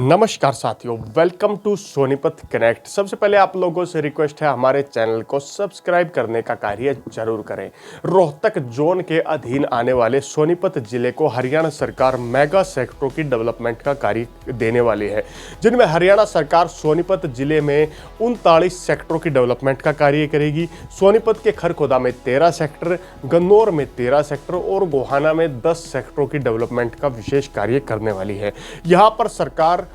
नमस्कार साथियों, welcome to Sonipat connect. सबसे पहले आप लोगों से रिक्वेस्ट है, हमारे चैनल को सब्सक्राइब करने का कार्य जरूर करें। रोहतक जोन के अधीन आने वाले सोनीपत जिले को हरियाणा सरकार मेगा सेक्टरों की डेवलपमेंट का कार्य देने वाली है, जिनमें हरियाणा सरकार सोनीपत जिले में 39 सेक्टरों की डेवलपमेंट का कार्य करेगी। सोनीपत के खरखोदा में 13 सेक्टर, गन्नौर में 13 सेक्टर और गोहाना में 10 सेक्टरों की डेवलपमेंट का विशेष कार्य करने वाली है। यहाँ पर सरकार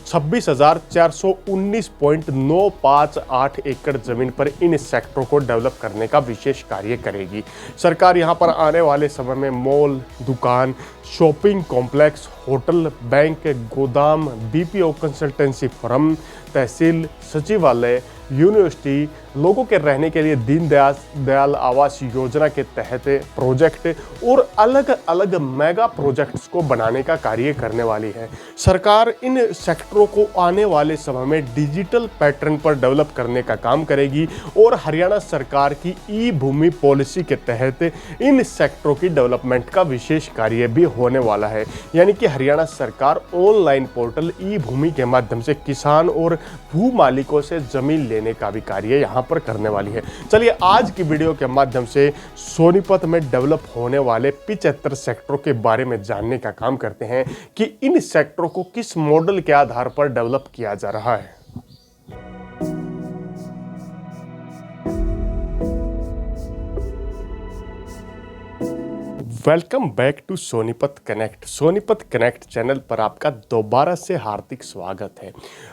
26,419.958 एकड़ जमीन पर इन सेक्टरों को डेवलप करने का विशेष कार्य करेगी। सरकार यहां पर आने वाले समय में मॉल, दुकान, शॉपिंग कॉम्प्लेक्स, होटल, बैंक, गोदाम, बीपीओ कंसल्टेंसी फर्म, तहसील, सचिवालय, यूनिवर्सिटी, लोगों के रहने के लिए दीनदयाल आवास योजना के तहत प्रोजेक्ट और अलग अलग मेगा प्रोजेक्ट्स को बनाने का कार्य करने वाली है। सरकार इन सेक्टरों को आने वाले समय में डिजिटल पैटर्न पर डेवलप करने का काम करेगी और हरियाणा सरकार की ई भूमि पॉलिसी के तहत इन सेक्टरों की डेवलपमेंट का विशेष कार्य भी होने वाला है। यानी कि हरियाणा सरकार ऑनलाइन पोर्टल ई भूमि के माध्यम से किसान और भू मालिकों से जमीन लेने का भी कार्य यहाँ पर करने वाली है। चलिए आज की वीडियो के माध्यम से सोनीपत में डेवलप होने वाले 75 सेक्टरों के बारे में जानने का काम करते हैं कि इन सेक्टरों को किस मॉडल के आधार पर डेवलप किया जा रहा है। Welcome back to Sonipat connect. Sonipat connect channel पर आपका दोबारा से हार्दिक स्वागत है।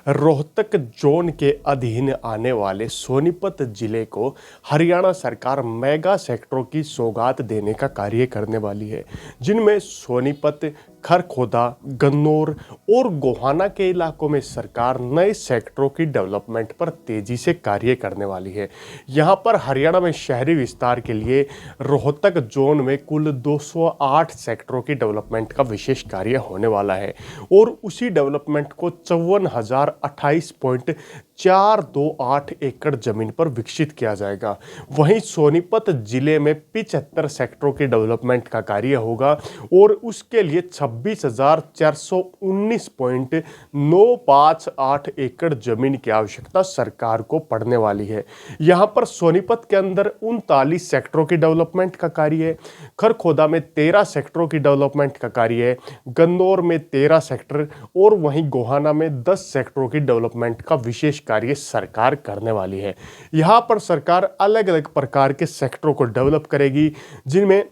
रोहतक जोन के अधीन आने वाले सोनीपत जिले को हरियाणा सरकार मेगा सेक्टरों की सौगात देने का कार्य करने वाली है, जिनमें सोनीपत, खरखोदा, गन्नौर और गोहाना के इलाकों में सरकार नए सेक्टरों की डेवलपमेंट पर तेजी से कार्य करने वाली है। यहाँ पर हरियाणा में शहरी विस्तार के लिए रोहतक जोन में कुल 208 सेक्टरों की डेवलपमेंट का विशेष कार्य होने वाला है और उसी डेवलपमेंट को 54,028.428 एकड़ जमीन पर विकसित किया जाएगा। वहीं सोनीपत जिले में 75 सेक्टरों की डेवलपमेंट का कार्य होगा और उसके लिए 26,419.958 एकड़ जमीन की आवश्यकता सरकार को पड़ने वाली है। यहाँ पर सोनीपत के अंदर 39 सेक्टरों की डेवलपमेंट का कार्य है, खरखोदा में 13 सेक्टरों की डेवलपमेंट का कार्य है, गन्नौर में 13 सेक्टर और वहीं गोहाना में 10 सेक्टरों की डेवलपमेंट का विशेष कार्य सरकार करने वाली है। यहाँ पर सरकार अलग अलग प्रकार के सेक्टरों को डेवलप करेगी, जिनमें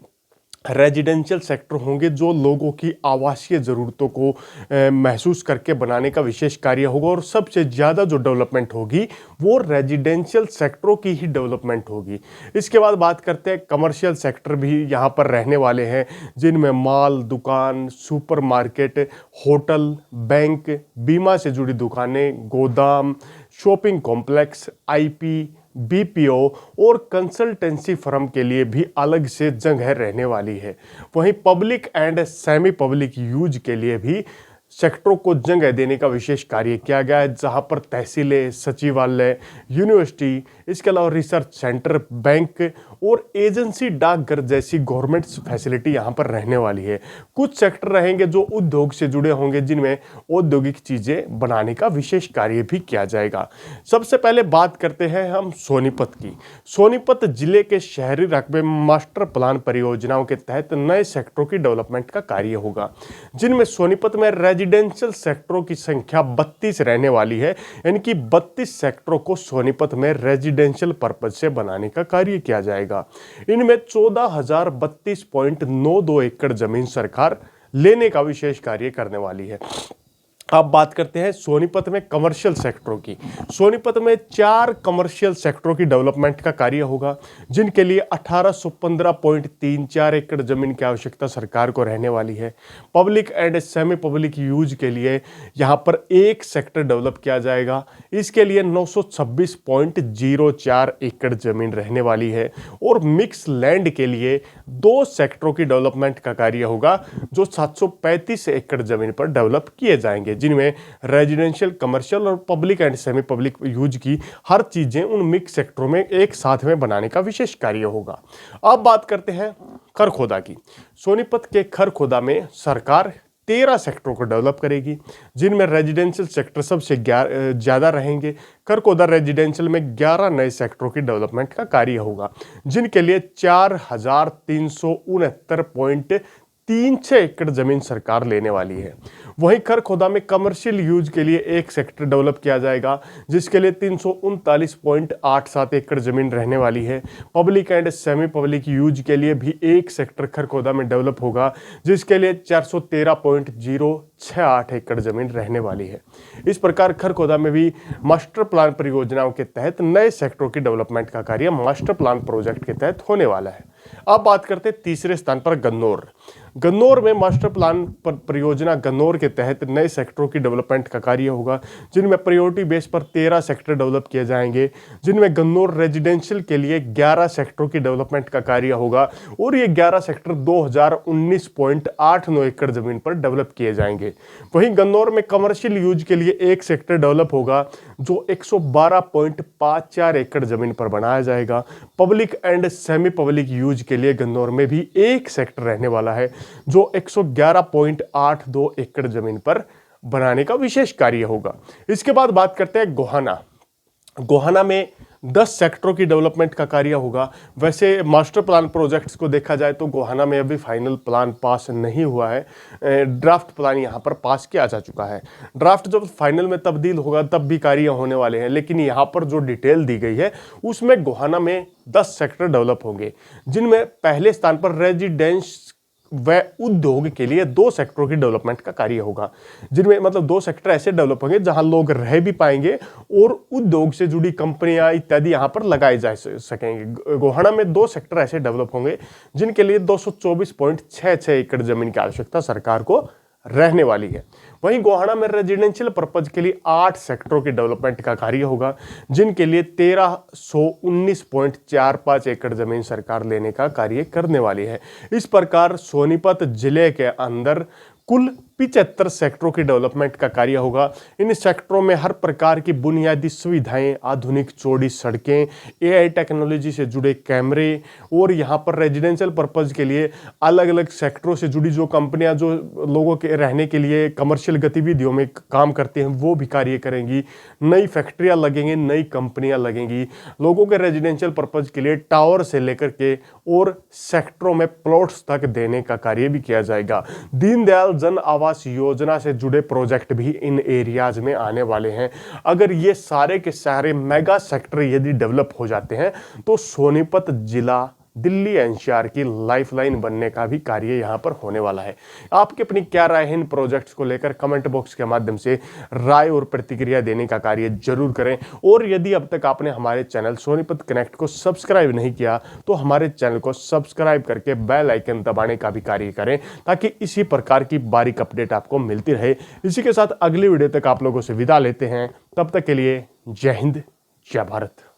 रेजिडेंशियल सेक्टर होंगे जो लोगों की आवासीय ज़रूरतों को महसूस करके बनाने का विशेष कार्य होगा और सबसे ज़्यादा जो डेवलपमेंट होगी वो रेजिडेंशियल सेक्टरों की ही डेवलपमेंट होगी। इसके बाद बात करते हैं कमर्शियल सेक्टर भी यहाँ पर रहने वाले हैं, जिनमें मॉल, दुकान, सुपरमार्केट, होटल, बैंक, बीमा से जुड़ी दुकानें, गोदाम, शॉपिंग कॉम्प्लेक्स, आईपी, बीपीओ और कंसल्टेंसी फर्म के लिए भी अलग से जगह रहने वाली है। वहीं public and semi public use के लिए भी सेक्टरों को जगह देने का विशेष कार्य किया गया है, जहां पर तहसीलें, सचिवालय, यूनिवर्सिटी, इसके अलावा रिसर्च सेंटर, बैंक और एजेंसी डाकघर जैसी गवर्नमेंट फैसिलिटी यहां पर रहने वाली है। कुछ सेक्टर रहेंगे जो उद्योग से जुड़े होंगे, जिनमें औद्योगिक चीज़ें बनाने का विशेष कार्य भी किया जाएगा। सबसे पहले बात करते हैं हम सोनीपत की। सोनीपत जिले के शहरी रकबे मास्टर प्लान परियोजनाओं के तहत नए सेक्टरों की डेवलपमेंट का कार्य होगा, जिनमें सोनीपत में रेजिडेंशियल सेक्टरों की संख्या 32 रहने वाली है। यानी कि 32 सेक्टरों को सोनीपत में रेजिडेंशियल पर्पज से बनाने का कार्य किया जाएगा। इनमें 14,032.92 एकड़ जमीन सरकार लेने का विशेष कार्य करने वाली है। अब बात करते हैं सोनीपत में कमर्शियल सेक्टरों की। सोनीपत में 4 कमर्शियल सेक्टरों की डेवलपमेंट का कार्य होगा, जिनके लिए 1815.34 एकड़ जमीन की आवश्यकता सरकार को रहने वाली है। Public and semi public use के लिए यहाँ पर एक सेक्टर डेवलप किया जाएगा, इसके लिए 926.04 एकड़ जमीन रहने वाली है और मिक्स लैंड के लिए 2 सेक्टरों की डेवलपमेंट का कार्य होगा, जो 735 एकड़ जमीन पर डेवलप किए जाएंगे, जिनमें रेजिडेंशियल, कमर्शियल और public and semi public use की हर चीजें उन मिक्स सेक्टरों में एक साथ में बनाने का विशेष कार्य होगा। अब बात करते हैं खरखोदा की। सोनीपत के खरखोदा में सरकार 13 सेक्टरों को डेवलप करेगी, जिनमें रेजिडेंशियल सेक्टर सबसे ज़्यादा रहेंगे। खरखोदा रेजिडेंशियल में 11 नए सेक्टरों की डेवलपमेंट का कार्य होगा, जिनके लिए 4,369.36 एकड़ जमीन सरकार लेने वाली है। वहीं खरखोदा में कमर्शियल यूज के लिए एक सेक्टर डेवलप किया जाएगा, जिसके लिए 339.87 एकड़ जमीन रहने वाली है। Public and semi public use के लिए भी एक सेक्टर खरखोदा में डेवलप होगा, जिसके लिए 413.068 एकड़ जमीन रहने वाली है। इस प्रकार खरखोदा में भी मास्टर प्लान परियोजनाओं के तहत नए सेक्टरों की डेवलपमेंट का कार्य मास्टर प्लान प्रोजेक्ट के तहत होने वाला है। अब बात करते हैं तीसरे स्थान पर गन्नौर। गन्नौर में मास्टर प्लान परियोजना गन्नौर के तहत नए सेक्टरों की डेवलपमेंट का कार्य होगा, जिनमें प्रायोरिटी बेस पर 13 सेक्टर डेवलप किए जाएंगे, जिनमें गन्नौर रेजिडेंशियल के लिए 11 सेक्टरों की डेवलपमेंट का कार्य होगा और ये 11 सेक्टर 2019.89 एकड़ जमीन पर डेवलप किए जाएंगे। वहीं गन्नौर में कमर्शियल यूज के लिए एक सेक्टर डेवलप होगा, जो 112.54 एकड़ जमीन पर बनाया जाएगा। Public and semi public use के लिए गन्नौर में भी एक सेक्टर रहने वाला है, जो 111.82 एकड़ जमीन पर बनाने का विशेष कार्य होगा। इसके बाद बात करते हैं गोहाना। गोहाना में 10 सेक्टरों की डेवलपमेंट का कार्य होगा। वैसे मास्टर प्लान प्रोजेक्ट्स को देखा जाए तो गोहाना में अभी फाइनल प्लान पास नहीं हुआ है, ड्राफ्ट प्लान यहाँ पर पास किया जा चुका है। ड्राफ्ट जब फाइनल में तब्दील होगा तब भी कार्य होने वाले हैं, लेकिन यहाँ पर जो डिटेल दी गई है उसमें गोहाना में 10 सेक्टर डेवलप होंगे, जिनमें पहले स्थान पर रेजिडेंस व उद्योग के लिए 2 सेक्टरों की डेवलपमेंट का कार्य होगा, जिनमें मतलब 2 सेक्टर ऐसे डेवलप होंगे जहां लोग रह भी पाएंगे और उद्योग से जुड़ी कंपनियां इत्यादि यहां पर लगाए जा सकेंगे। गोहाना में 2 सेक्टर ऐसे डेवलप होंगे, जिनके लिए 224.66 एकड़ जमीन की आवश्यकता सरकार को रहने वाली है। वहीं गोहाना में रेजिडेंशियल पर्पज के लिए 8 सेक्टरों की डेवलपमेंट का कार्य होगा, जिनके लिए 1319.45 एकड़ जमीन सरकार लेने का कार्य करने वाली है। इस प्रकार सोनीपत जिले के अंदर कुल 75 सेक्टरों की डेवलपमेंट का कार्य होगा। इन सेक्टरों में हर प्रकार की बुनियादी सुविधाएं, आधुनिक चौड़ी सड़कें, एआई टेक्नोलॉजी से जुड़े कैमरे और यहाँ पर रेजिडेंशियल पर्पज के लिए अलग अलग सेक्टरों से जुड़ी जो कंपनियां जो लोगों के रहने के लिए कमर्शियल गतिविधियों में काम करते हैं वो भी कार्य करेंगी। नई फैक्ट्रियां लगेंगी, नई कंपनियां लगेंगी। लोगों के रेजिडेंशियल पर्पज के लिए टावर से लेकर के और सेक्टरों में प्लॉट्स तक देने का कार्य भी किया जाएगा। दीनदयाल जन आवास योजना से जुड़े प्रोजेक्ट भी इन एरियाज में आने वाले हैं। अगर ये सारे के सारे मेगा सेक्टर यदि डेवलप हो जाते हैं तो सोनीपत जिला दिल्ली एनसीआर की लाइफलाइन बनने का भी कार्य यहां पर होने वाला है। आपकी अपनी क्या राय है इन प्रोजेक्ट्स को लेकर? कमेंट बॉक्स के माध्यम से राय और प्रतिक्रिया देने का कार्य जरूर करें। और यदि अब तक आपने हमारे चैनल सोनीपत कनेक्ट को सब्सक्राइब नहीं किया तो हमारे चैनल को सब्सक्राइब करके बेल आइकन दबाने का भी कार्य करें, ताकि इसी प्रकार की बारीक अपडेट आपको मिलती रहे। इसी के साथ अगली वीडियो तक आप लोगों से विदा लेते हैं। तब तक के लिए जय हिंद, जय भारत।